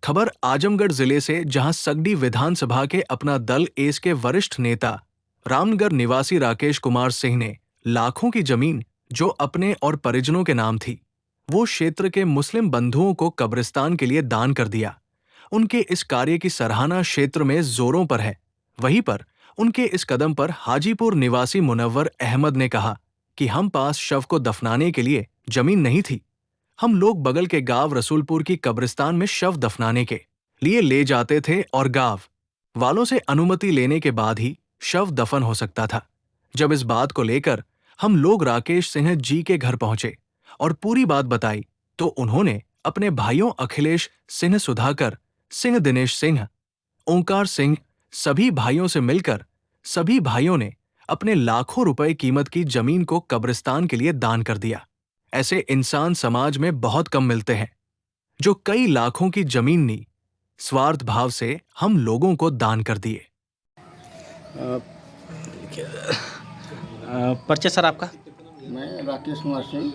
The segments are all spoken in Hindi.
खबर आजमगढ़ जिले से, जहां सगडी विधानसभा के अपना दल एस के वरिष्ठ नेता रामनगर निवासी राकेश कुमार सिंह ने लाखों की जमीन जो अपने और परिजनों के नाम थी, वो क्षेत्र के मुस्लिम बंधुओं को कब्रिस्तान के लिए दान कर दिया। उनके इस कार्य की सराहना क्षेत्र में जोरों पर है। वहीं पर उनके इस कदम पर हाजीपुर निवासी मुनव्वर अहमद ने कहा कि हम पास शव को दफनाने के लिए जमीन नहीं थी। हम लोग बगल के गांव रसूलपुर की कब्रिस्तान में शव दफनाने के लिए ले जाते थे और गांव वालों से अनुमति लेने के बाद ही शव दफन हो सकता था। जब इस बात को लेकर हम लोग राकेश सिंह जी के घर पहुंचे और पूरी बात बताई, तो उन्होंने अपने भाइयों अखिलेश सिंह, सुधाकर सिंह, दिनेश सिंह, ओंकार सिंह, सभी भाइयों से मिलकर सभी भाइयों ने अपने लाखों रुपए कीमत की जमीन को कब्रिस्तान के लिए दान कर दिया। ऐसे इंसान समाज में बहुत कम मिलते हैं जो कई लाखों की जमीन नी स्वार्थ भाव से हम लोगों को दान कर दिए। परिचय सर आपका? मैं राकेश कुमार सिंह,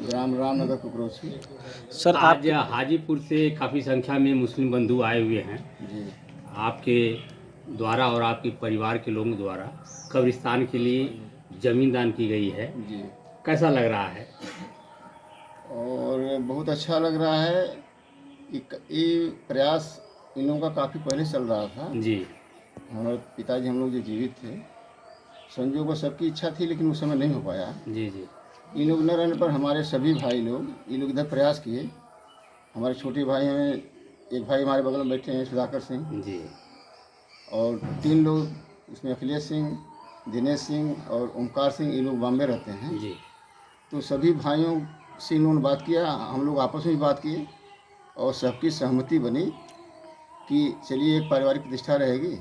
ग्राम रामनगर कुकरोची। सर आज हाजीपुर से काफ़ी संख्या में मुस्लिम बंधु आए हुए हैं जी आपके द्वारा और आपके परिवार के लोगों द्वारा कब्रिस्तान के लिए ज़मीन दान की गई है। जी कैसा लग रहा है? और बहुत अच्छा लग रहा है। ये प्रयास इन लोगों का काफ़ी पहले चल रहा था। जी हमारे पिताजी हम लोग जो जीवित थे, संजोग को सबकी इच्छा थी, लेकिन उस समय नहीं हो पाया। जी जी इन लोग न रहने पर हमारे सभी भाई लोग ये लोग इधर प्रयास किए। हमारे छोटे भाई हैं, एक भाई हमारे बगल में बैठे हैं सुधाकर सिंह, जी और 3 लोग इसमें अखिलेश सिंह, दिनेश सिंह और ओंकार सिंह, ये लोग बॉम्बे रहते हैं। जी तो सभी भाइयों से इन लोगों ने बात किया, हम लोग आपस में भी बात किए और सबकी सहमति बनी कि चलिए एक पारिवारिक प्रतिष्ठा रहेगी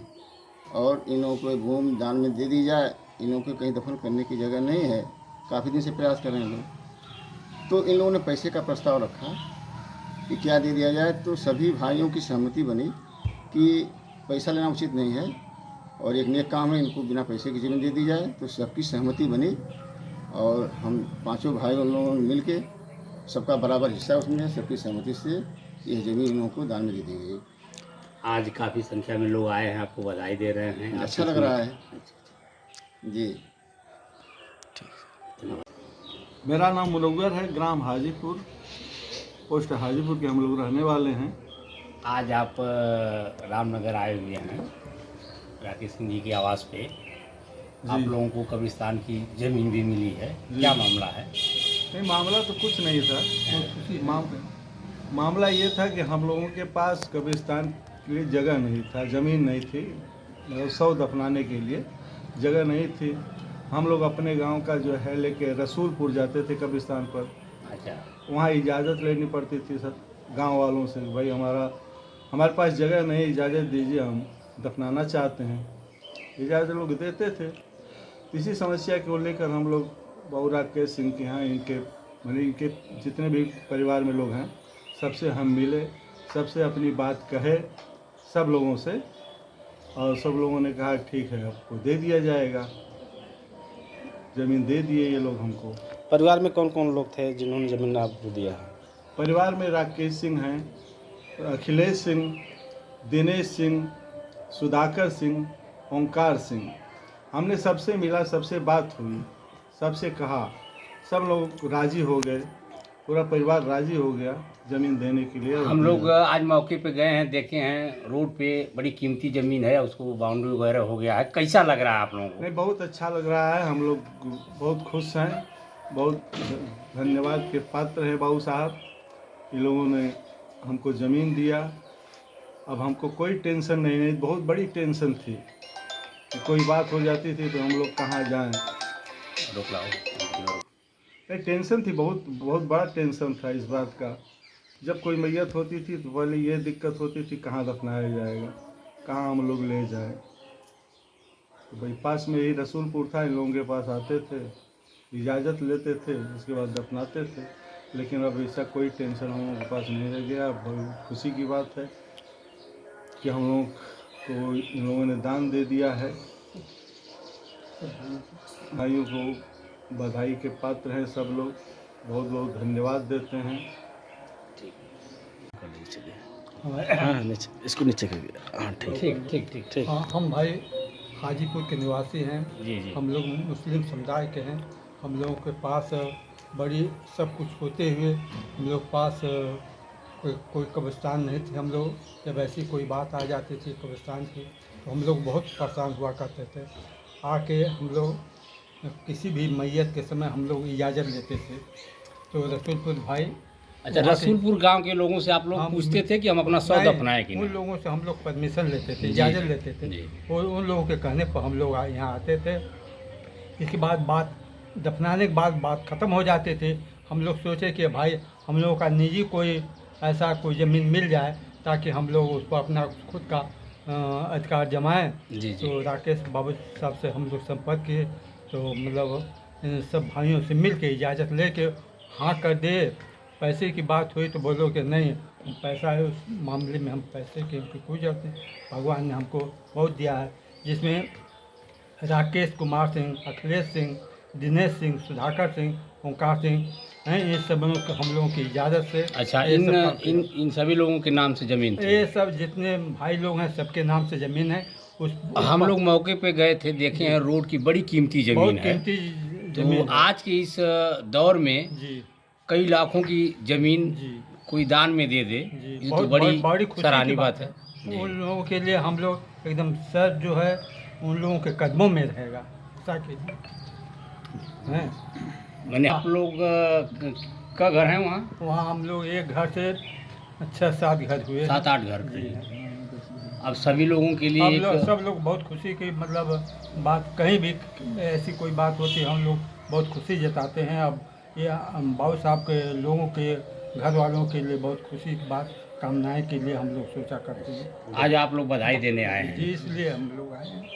और इन लोगों को भूमि दान में दे दी जाए। इन लोगों को कहीं दफन करने की जगह नहीं है, काफ़ी दिन से प्रयास कर रहे हैं लोग। तो इन लोगों ने पैसे का प्रस्ताव रखा कि क्या दे दिया जाए। तो सभी भाइयों की सहमति बनी कि पैसा लेना उचित नहीं है और एक नेक काम है, इनको बिना पैसे की ज़मीन दे दी जाए। तो सबकी सहमति बनी और हम 5 भाई उन लोगों ने मिल के, सबका बराबर हिस्सा उसमें है, सबकी सहमति से यह ज़मीन इन लोगों को दान में दे दी गई। आज काफ़ी संख्या में लोग आए हैं, आपको बधाई दे रहे हैं। अच्छा लग रहा है जी। मेरा नाम मुनव्वर है, ग्राम हाजीपुर, पोस्ट हाजीपुर के हम लोग रहने वाले हैं। आज आप रामनगर आए हुए हैं राकेश सिंह जी के आवास पे। आप लोगों को कब्रिस्तान की ज़मीन भी मिली है, क्या मामला है? नहीं, मामला तो कुछ नहीं था। मामला ये था कि हम लोगों के पास कब्रिस्तान के लिए जगह नहीं था, ज़मीन नहीं थी, मतलब शव दफनाने के लिए जगह नहीं थी। हम लोग अपने गांव का जो है लेके रसूलपुर जाते थे कब्रिस्तान पर। अच्छा, वहाँ इजाज़त लेनी पड़ती थी सब गांव वालों से, भाई हमारे पास जगह नहीं, इजाज़त दीजिए, हम दफनाना चाहते हैं। इजाज़त लोग देते थे। इसी समस्या को लेकर हम लोग बाबू राकेश सिंह के यहाँ, इनके जितने भी परिवार में लोग हैं, सबसे हम मिले, सबसे अपनी बात कहे सब लोगों से, और सब लोगों ने कहा ठीक है, आपको दे दिया जाएगा। ज़मीन दे दिए ये लोग हमको। परिवार में कौन कौन लोग थे जिन्होंने ज़मीन आपको दिया है? परिवार में राकेश सिंह हैं, अखिलेश सिंह, दिनेश सिंह, सुधाकर सिंह, ओंकार सिंह। हमने सबसे मिला, सबसे बात हुई, सबसे कहा, सब लोग राज़ी हो गए, पूरा परिवार राज़ी हो गया ज़मीन देने के लिए। हम लोग आज मौके पे गए हैं, देखे हैं रोड पे बड़ी कीमती ज़मीन है, उसको बाउंड्री वगैरह हो गया है। कैसा लग रहा है आप लोगों को? नहीं, बहुत अच्छा लग रहा है, हम लोग बहुत खुश हैं, बहुत धन्यवाद के पात्र हैं बाबू साहब। इन लोगों ने हमको ज़मीन दिया, अब हमको कोई टेंशन नहीं, बहुत बड़ी टेंशन थी कि कोई बात हो जाती थी तो हम लोग कहाँ जाएं। रोक लाओ। नहीं, टेंशन थी, बहुत बड़ा टेंशन था इस बात का। जब कोई मैयत होती थी तो पहले ये दिक्कत होती थी कहाँ दफनाया जाएगा, कहाँ हम लोग ले जाएं। तो भाई पास में ही रसूलपुर था, इन लोगों के पास आते थे, इजाज़त लेते थे, उसके बाद दफनाते थे। लेकिन अब ऐसा कोई टेंशन हम लोगों के पास नहीं रह गया। बहुत खुशी की बात है कि हम लोग को इन लोगों ने दान दे दिया है। भाइयों को बधाई के पात्र हैं सब लोग, बहुत बहुत धन्यवाद देते हैं। ठीक, चलिए। हाँ नीचे, इसको नीचे करिए। हाँ ठीक ठीक। हाँ, हम भाई हाजीपुर के निवासी हैं। जी जी। हम लोग मुस्लिम समुदाय के हैं। हम लोगों के पास बड़ी सब कुछ होते हुए हम लोग पास कोई कब्रिस्तान नहीं थे। हम लोग जब ऐसी कोई बात आ जाती थी कब्रिस्तान की तो हम लोग बहुत परेशान हुआ करते थे। आके हम लोग किसी भी मैयत के समय हम लोग इजाज़त लेते थे। तो रसूलपुर भाई अच्छा, वहाँ के- रसूलपुर गांव के लोगों से आप लोग हम- पूछते थे कि हम अपना शव नहीं, दफनाएं कि उन नहीं? लोगों से हम लोग परमिशन लेते थे, जी, इजाज़त जी, लेते थे। जी। और उन लोगों के कहने पर हम लोग यहाँ आते थे। इसके बाद बात दफनाने के बाद बात ख़त्म हो जाते थे। हम लोग सोचे कि भाई हम लोगों का निजी कोई ऐसा कोई ज़मीन मिल जाए ताकि हम लोग उस पर अपना खुद का अधिकार जमाएं। जी जी। तो राकेश बाबू साहब से हम लोग संपर्क किए तो मतलब इन सब भाइयों से मिल के इजाज़त ले के हाँ कर दे। पैसे की बात हुई तो बोलो कि नहीं पैसा है, उस मामले में हम पैसे की कोई जरूरत नहीं, भगवान ने हमको बहुत दिया है। जिसमें राकेश कुमार सिंह, अखिलेश सिंह, दिनेश सिंह, सुधाकर सिंह, ओंकार सिंह हैं। ये सब लोग हम लोगों की इजाज़त से अच्छा, ये इन सब काम इन इन सभी लोगों के नाम से जमीन थी? ये सब जितने भाई लोग हैं सबके नाम से ज़मीन है। उस हम लोग मौके पे गए थे, देखे हैं रोड की बड़ी कीमती बहुत जमीन है। कीमती तो ज़मीन है। आज के इस दौर में जी कई लाखों की जमीन जी कोई दान में दे दे, जी ये तो बड़ी बड़ी खुशी की सराहनीय बात है। जी। उन लोगों के लिए हम लोग एकदम सर जो है उन लोगों के कदमों में रहेगा ताकि हैं। मैंने आप लोग का घर है वहाँ? वहाँ हम लोग एक घर से 6-7 घर हुए हैं। 7-8 घर जी थे। अब सभी लोगों के लिए हम एक लोग सब लोग बहुत खुशी की मतलब बात कहीं भी ऐसी कोई बात होती है हम लोग बहुत खुशी जताते हैं। अब ये बाबू साहब के लोगों के घर वालों के लिए बहुत खुशी की बात कामनाएं के लिए हम लोग सोचा करते हैं। आज आप लोग बधाई देने आए हैं। जी इसलिए हम लोग आए हैं।